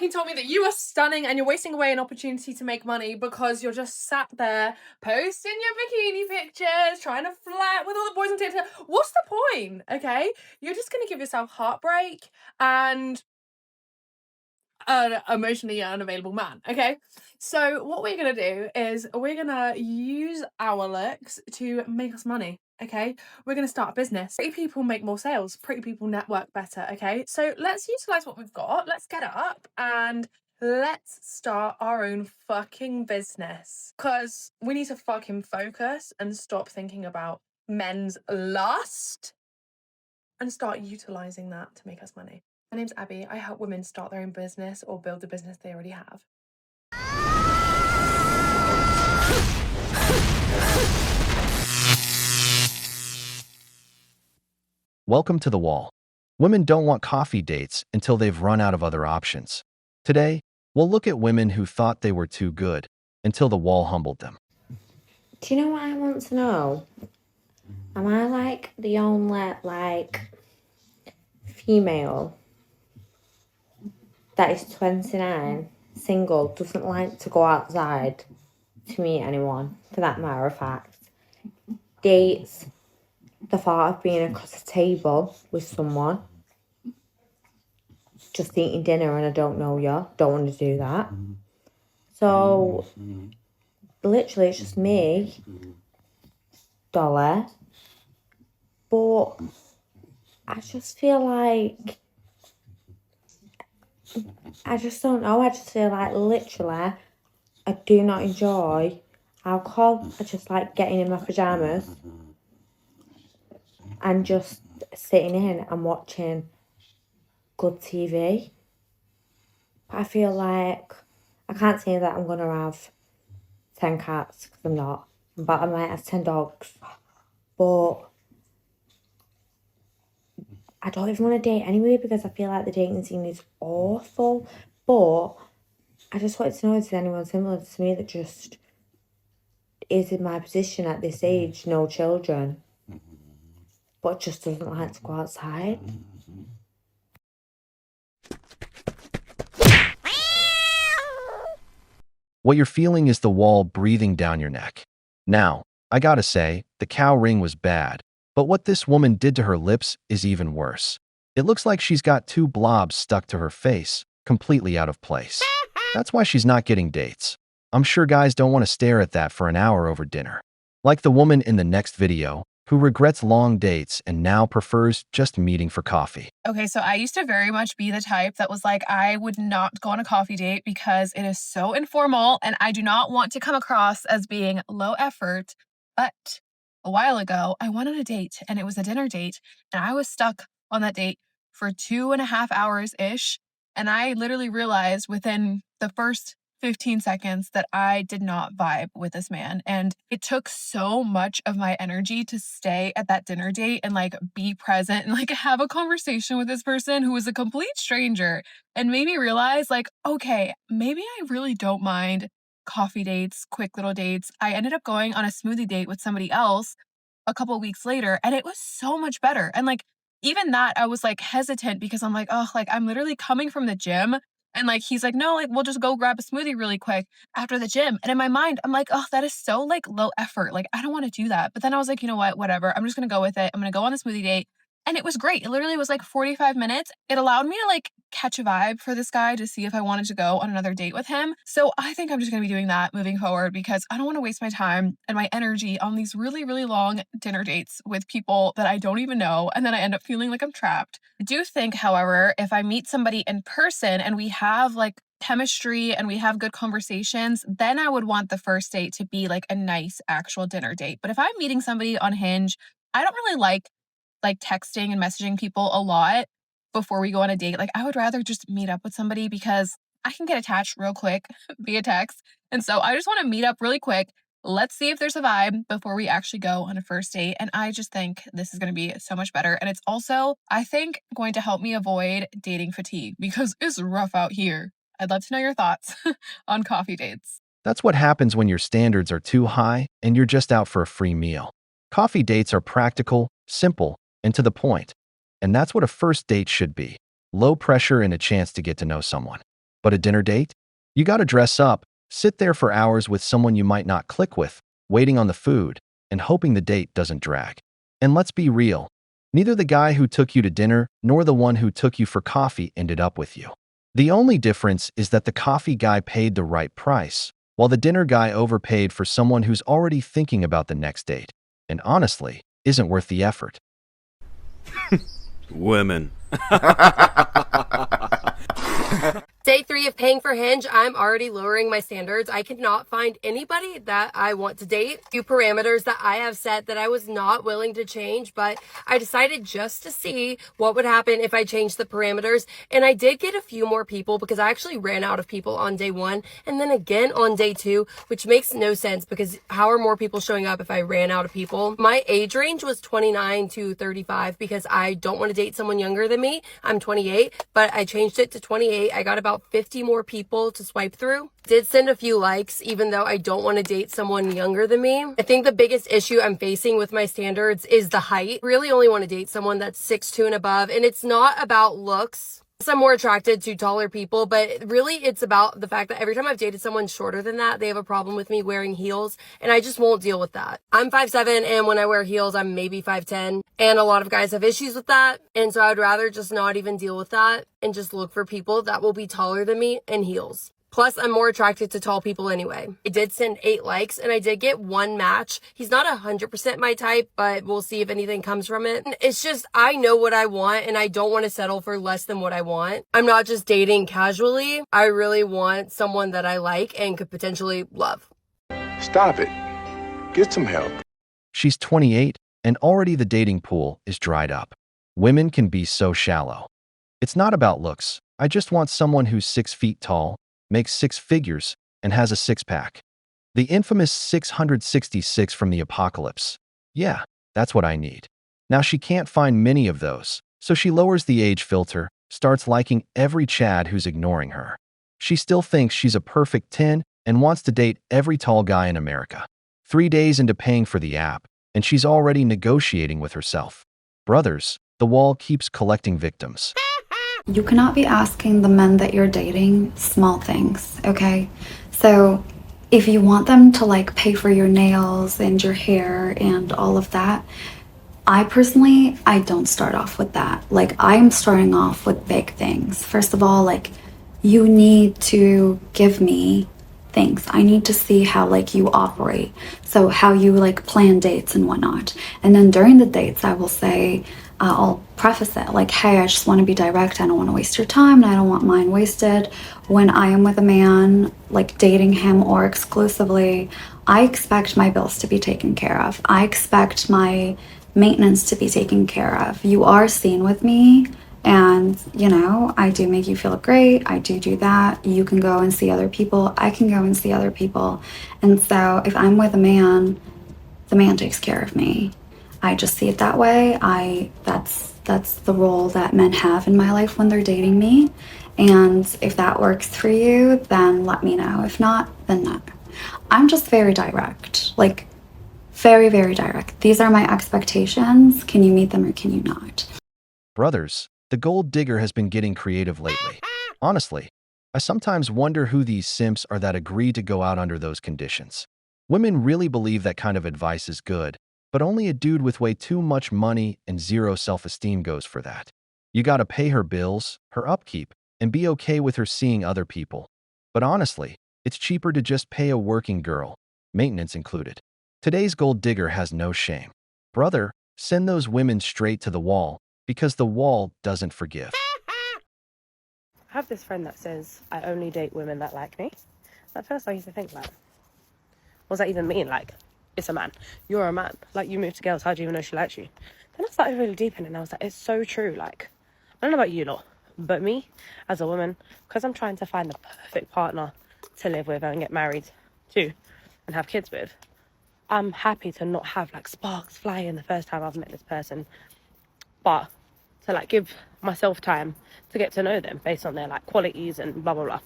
fucking told me that you are stunning and you're wasting away an opportunity to make money because you're just sat there posting your bikini pictures, trying to flirt with all the boys on TikTok, what's the point? Okay, you're just gonna give yourself heartbreak and an emotionally unavailable man. Okay, so what we're gonna do is we're gonna use our looks to make us money. Okay, we're gonna start a business. Pretty people make more sales, pretty people network better. Okay, so let's utilize what we've got. Let's get up and let's start our own fucking business, because we need to fucking focus and stop thinking about men's lust and start utilizing that to make us money. My name's Abby. I help women start their own business or build a business they already have. Welcome to The Wall. Women don't want coffee dates until they've run out of other options. Today, we'll look at women who thought they were too good until the wall humbled them. Do you know what I want to know? Am I like the only female that is 29, single, doesn't like to go outside to meet anyone, for that matter of fact? Dates, the thought of being across a table with someone, just eating dinner and I don't know you, don't want to do that. So, literally it's just me, Dolly, but I just feel like, I just don't know, I just feel like literally I do not enjoy alcohol. I just like getting in my pyjamas and just sitting in and watching good TV. But I feel like I can't say that I'm going to have 10 cats, because I'm not, but I might have 10 dogs. But I don't even want to date anyway, because I feel like the dating scene is awful. But I just wanted to know, is there anyone similar to me that just is in my position at this age, no children, but just doesn't like to go outside? What you're feeling is the wall breathing down your neck. Now, I gotta say, the cow ring was bad, but what this woman did to her lips is even worse. It looks like she's got two blobs stuck to her face, completely out of place. That's why she's not getting dates. I'm sure guys don't want to stare at that for an hour over dinner. Like the woman in the next video, who regrets long dates and now prefers just meeting for coffee. Okay, so I used to very much be the type that was like, I would not go on a coffee date because it is so informal and I do not want to come across as being low effort. But a while ago, I went on a date and it was a dinner date and I was stuck on that date for 2.5 hours-ish. And I literally realized within the first 15 seconds that I did not vibe with this man. And it took so much of my energy to stay at that dinner date and like be present and like have a conversation with this person who was a complete stranger, and made me realize like, okay, maybe I really don't mind coffee dates, quick little dates. I ended up going on a smoothie date with somebody else a couple weeks later and it was so much better. And like, even that I was like hesitant because I'm like, oh, like I'm literally coming from the gym. And like, he's like, no, like, we'll just go grab a smoothie really quick after the gym. And in my mind, I'm like, oh, that is so like low effort. Like, I don't want to do that. But then I was like, you know what? Whatever. I'm just going to go with it. I'm going to go on the smoothie date. And it was great. It literally was like 45 minutes. It allowed me to like catch a vibe for this guy to see if I wanted to go on another date with him. So I think I'm just going to be doing that moving forward because I don't want to waste my time and my energy on these really, really long dinner dates with people that I don't even know. And then I end up feeling like I'm trapped. I do think, however, if I meet somebody in person and we have like chemistry and we have good conversations, then I would want the first date to be like a nice actual dinner date. But if I'm meeting somebody on Hinge, I don't really like texting and messaging people a lot before we go on a date. Like, I would rather just meet up with somebody because I can get attached real quick via text. And so I just want to meet up really quick. Let's see if there's a vibe before we actually go on a first date. And I just think this is going to be so much better. And it's also, I think, going to help me avoid dating fatigue because it's rough out here. I'd love to know your thoughts on coffee dates. That's what happens when your standards are too high and you're just out for a free meal. Coffee dates are practical, simple, and to the point. And that's what a first date should be. Low pressure and a chance to get to know someone. But a dinner date? You gotta dress up, sit there for hours with someone you might not click with, waiting on the food, and hoping the date doesn't drag. And let's be real, neither the guy who took you to dinner nor the one who took you for coffee ended up with you. The only difference is that the coffee guy paid the right price, while the dinner guy overpaid for someone who's already thinking about the next date, and honestly, isn't worth the effort. Women. Day 3 of paying for Hinge, I'm already lowering my standards. I cannot find anybody that I want to date. Few parameters that I have set that I was not willing to change, but I decided just to see what would happen if I changed the parameters. And I did get a few more people because I actually ran out of people on day 1 and then again on day 2, which makes no sense because how are more people showing up if I ran out of people? My age range was 29 to 35 because I don't want to date someone younger than me. I'm 28, but I changed it to 28. I got about 50 more people to swipe through. Did send a few likes, even though I don't want to date someone younger than me. I think the biggest issue I'm facing with my standards is the height. Really only want to date someone that's 6'2" and above, and it's not about looks. I'm more attracted to taller people, but really it's about the fact that every time I've dated someone shorter than that, they have a problem with me wearing heels, and I just won't deal with that. I'm 5'7", and when I wear heels, I'm maybe 5'10", and a lot of guys have issues with that, and so I'd rather just not even deal with that and just look for people that will be taller than me in heels. Plus, I'm more attracted to tall people anyway. I did send 8 likes and I did get 1 match. He's not 100% my type, but we'll see if anything comes from it. It's just, I know what I want and I don't want to settle for less than what I want. I'm not just dating casually. I really want someone that I like and could potentially love. Stop it. Get some help. She's 28, and already the dating pool is dried up. Women can be so shallow. It's not about looks. I just want someone who's 6 feet tall, makes 6 figures, and has a six-pack. The infamous 666 from the apocalypse. Yeah, that's what I need. Now she can't find many of those, so she lowers the age filter, starts liking every Chad who's ignoring her. She still thinks she's a perfect 10 and wants to date every tall guy in America. 3 days into paying for the app, and she's already negotiating with herself. Brothers, the wall keeps collecting victims. You cannot be asking the men that you're dating small things, okay? So if you want them to like pay for your nails and your hair and all of that, I personally don't start off with that. Like, I'm starting off with big things. First of all, like, you need to give me things. I need to see how like you operate. So how you like plan dates and whatnot. And then during the dates, I will say, I'll preface it like, hey, I just want to be direct. I don't want to waste your time and I don't want mine wasted. When I am with a man, like dating him or exclusively, I expect my bills to be taken care of. I expect my maintenance to be taken care of. You are seen with me and, you know, I do make you feel great. I do that. You can go and see other people. I can go and see other people. And so if I'm with a man, the man takes care of me. I just see it that way. That's the role that men have in my life when they're dating me. And if that works for you, then let me know. If not, then no. I'm just very direct, like very, very direct. These are my expectations. Can you meet them or can you not? Brothers, the gold digger has been getting creative lately. Honestly, I sometimes wonder who these simps are that agree to go out under those conditions. Women really believe that kind of advice is good, but only a dude with way too much money and zero self-esteem goes for that. You gotta pay her bills, her upkeep, and be okay with her seeing other people. But honestly, it's cheaper to just pay a working girl, maintenance included. Today's gold digger has no shame. Brother, send those women straight to the wall, because the wall doesn't forgive. I have this friend that says I only date women that like me. At first I used to think like, what does that even mean? Like, it's a man. You're a man. Like, you move to girls. How do you even know she likes you? Then I started really deep in it and I was like, it's so true. Like, I don't know about you lot, but me as a woman, because I'm trying to find the perfect partner to live with and get married to and have kids with, I'm happy to not have like sparks flying the first time I've met this person, but to like give myself time to get to know them based on their like qualities and blah, blah, blah.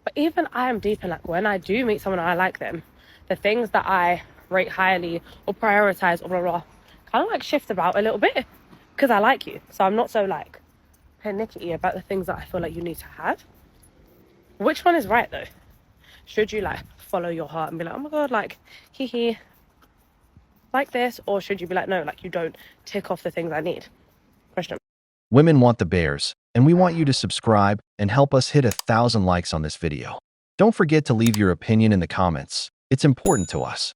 But even I am deep in like, when I do meet someone and I like them, the things that I rate highly or prioritize or blah, blah, kind of like shift about a little bit because I like you. So I'm not so like pernickety about the things that I feel like you need to have. Which one is right though? Should you like follow your heart and be like, oh my god, like hee hee, like this? Or should you be like, no, like you don't tick off the things I need? Question. Women want the bears, and we want you to subscribe and help us hit 1,000 likes on this video. Don't forget to leave your opinion in the comments. It's important to us.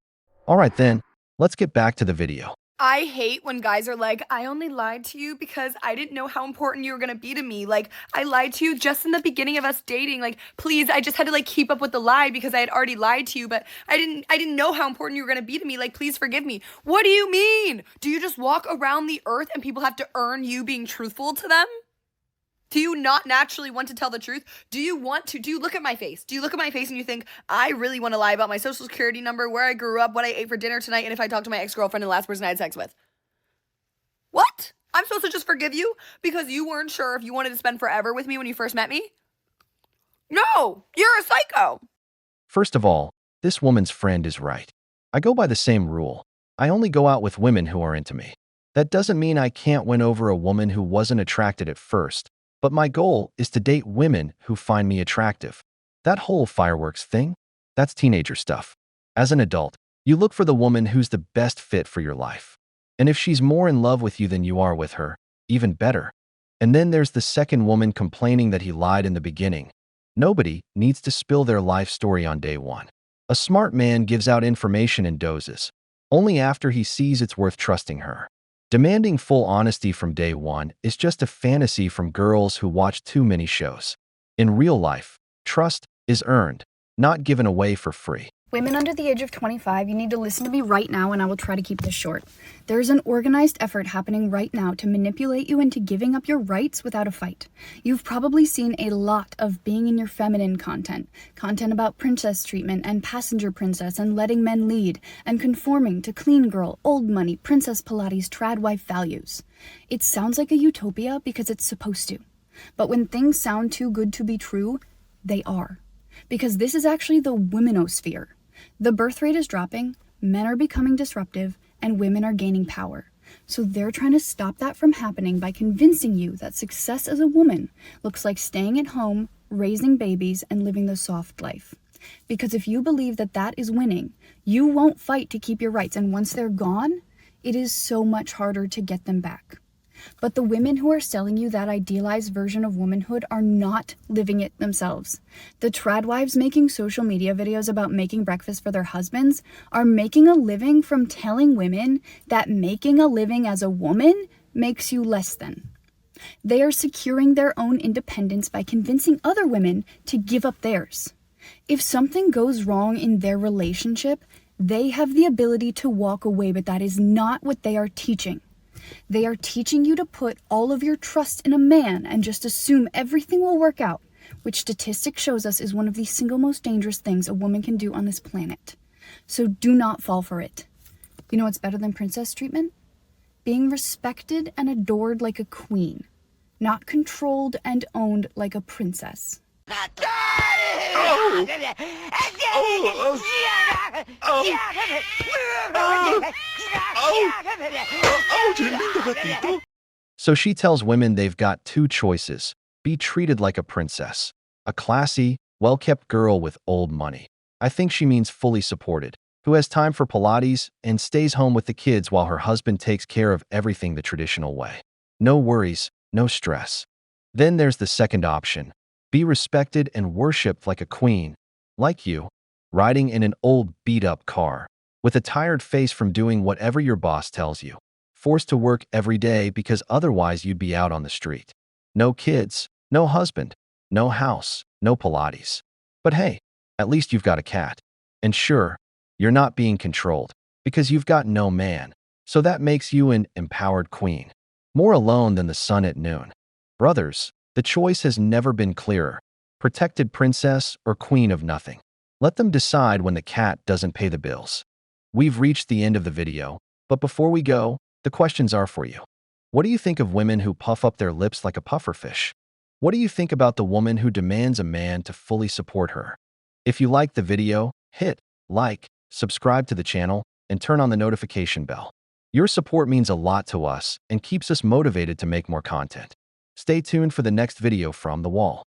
Alright then, let's get back to the video. I hate when guys are like, I only lied to you because I didn't know how important you were gonna be to me. Like, I lied to you just in the beginning of us dating. Like, please, I just had to like keep up with the lie because I had already lied to you, but I didn't know how important you were gonna be to me. Like, please forgive me. What do you mean? Do you just walk around the earth and people have to earn you being truthful to them? Do you not naturally want to tell the truth? Do you look at my face? Do you look at my face and you think, I really want to lie about my social security number, where I grew up, what I ate for dinner tonight, and if I talked to my ex-girlfriend and the last person I had sex with? What? I'm supposed to just forgive you because you weren't sure if you wanted to spend forever with me when you first met me? No, you're a psycho. First of all, this woman's friend is right. I go by the same rule. I only go out with women who are into me. That doesn't mean I can't win over a woman who wasn't attracted at first, but my goal is to date women who find me attractive. That whole fireworks thing? That's teenager stuff. As an adult, you look for the woman who's the best fit for your life. And if she's more in love with you than you are with her, even better. And then there's the second woman complaining that he lied in the beginning. Nobody needs to spill their life story on day one. A smart man gives out information in doses, only after he sees it's worth trusting her. Demanding full honesty from day one is just a fantasy from girls who watch too many shows. In real life, trust is earned, not given away for free. Women under the age of 25, you need to listen to me right now, and I will try to keep this short. There is an organized effort happening right now to manipulate you into giving up your rights without a fight. You've probably seen a lot of being in your feminine content about princess treatment and passenger princess and letting men lead, and conforming to clean girl, old money, princess Pilates, trad wife values. It sounds like a utopia because it's supposed to. But when things sound too good to be true, they are. Because this is actually the womenosphere. The birth rate is dropping, men are becoming disruptive, and women are gaining power. So they're trying to stop that from happening by convincing you that success as a woman looks like staying at home, raising babies, and living the soft life. Because if you believe that that is winning, you won't fight to keep your rights, and once they're gone, it is so much harder to get them back. But the women who are selling you that idealized version of womanhood are not living it themselves. The trad wives making social media videos about making breakfast for their husbands are making a living from telling women that making a living as a woman makes you less than. They are securing their own independence by convincing other women to give up theirs. If something goes wrong in their relationship, they have the ability to walk away, but that is not what they are teaching. They are teaching you to put all of your trust in a man and just assume everything will work out, which statistics shows us is one of the single most dangerous things a woman can do on this planet. So do not fall for it. You know what's better than princess treatment? Being respected and adored like a queen, not controlled and owned like a princess. So she tells women they've got two choices: be treated like a princess, a classy, well-kept girl with old money. I think she means fully supported, who has time for Pilates and stays home with the kids while her husband takes care of everything the traditional way. No worries, no stress. Then there's the second option: be respected and worshipped like a queen, like you, riding in an old beat-up car, with a tired face from doing whatever your boss tells you, forced to work every day because otherwise you'd be out on the street. No kids, no husband, no house, no Pilates. But hey, at least you've got a cat. And sure, you're not being controlled, because you've got no man, so that makes you an empowered queen. More alone than the sun at noon. Brothers, the choice has never been clearer: protected princess or queen of nothing. Let them decide when the cat doesn't pay the bills. We've reached the end of the video, but before we go, the questions are for you. What do you think of women who puff up their lips like a pufferfish? What do you think about the woman who demands a man to fully support her? If you liked the video, hit like, subscribe to the channel, and turn on the notification bell. Your support means a lot to us and keeps us motivated to make more content. Stay tuned for the next video from The Wall.